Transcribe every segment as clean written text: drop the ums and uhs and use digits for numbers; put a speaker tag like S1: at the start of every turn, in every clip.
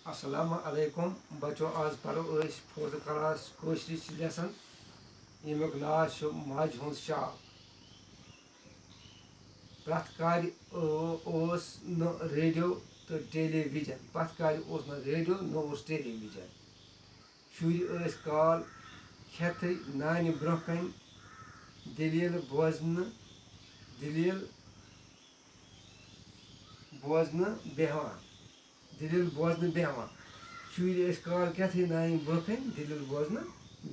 S1: अस्सलामु अलैकुम बच्चों आज पढ़ो फोर्थ क्लास कोशिश लेसन यमुक नाव मज हुंद शाल प्रथ कर रेडियो तो टेलीविजन प्रथ कर रेडियो न टेलीविजन शुर काल खेत नान ब्रोह कन दलील बोजन बेहवान दलील बोजन बेहवान शुर काल खेत नान ब्रोह कन दलील बोजन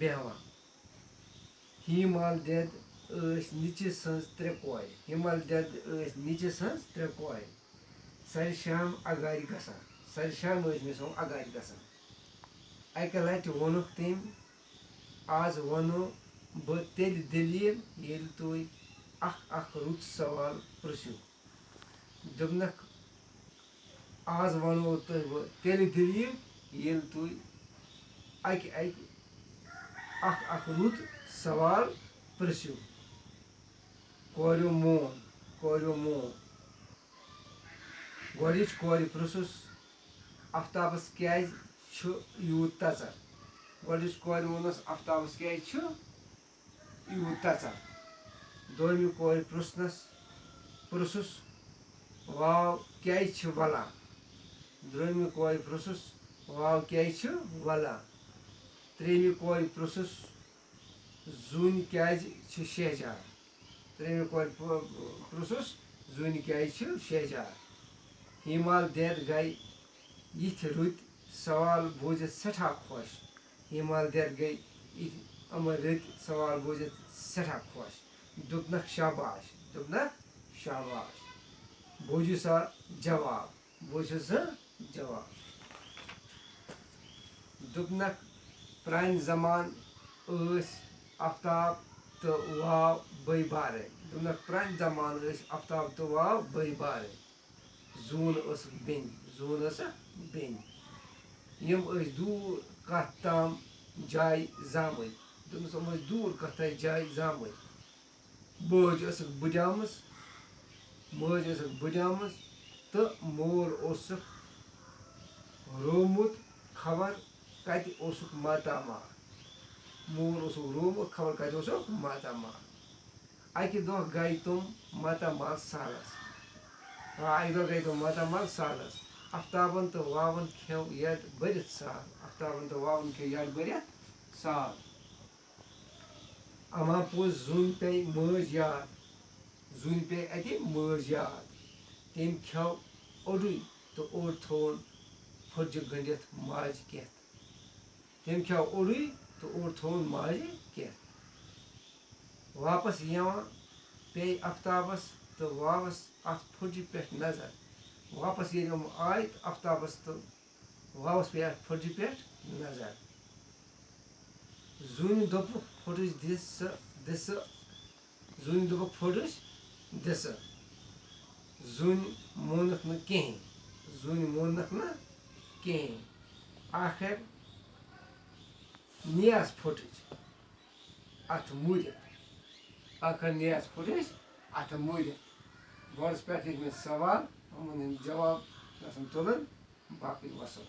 S1: बेहवान हिमाल दद निच सज त्रे कोर हिमाल दद निच सज त्रे कोर सर शाम अगार गसान सर शाम मे सो अगार गसान अक लट वोनुक तम आज वनो बह तेल दलील येल तुई अख रुत सवाल पृछो दोपनक आज वनो तुह बह तेल दलील येल तुई अख रुत सवाल पृछो कोरो मोन गोच कोर पृछुस आफ्ताबस क्या यूत तचर गोच कोर वोनस आफ्ताबस क्या यूत तचर दोमी कोर पृछुस वाव क्या वलान द्रोमी कोर पृछुस वाव क्या वलान त्रेमी कोर पृछुस जून क्या शहजार त्रेमी कोर पृछुस जून क्या शहजार हिमाल दद गई यथ रुत सवाल बूझित सठा खुश हिमाल दद गई अम रत सवाल बूझित सठा खुश दोपनक शाबाश बूझु सा जवाब दोपनक प्रान जमान आफ्ताब तो वाव बई बारे दोपनक प्रान जमान आफ्ताब तो वाव बई बारे जून बेन यम दूर कत तम जाय जाम दोपस दूर कत जाय जाम बज बुढ़ तो मोल रोमुत खबर कत मातामाल मोल रोमुत खबर कत मातामाल अक दह गई तुम मातामाल सालस आफ्ताबन तो वावन खेव यद बरित साल अमा पोज जून पे मज याद तम खेव ओडुई तो ओड थोन फुज गंडित माज केत तम खेव ओडुई तो ओड थोन माज केत वापस यवान पे आफ्ताबस तो वावस अत फुज पे नजर वापस ये आय आफ्ताबस तो वावस पे अत फुज पे नजर जून दोपुक फुटुच दिस जून दोपुक फुटुच दिस जून मोनक न कहें आखिर नियाज फुटुच अत मुद बोर्डस पे सवाल जवाब तुलन बाकी वसल।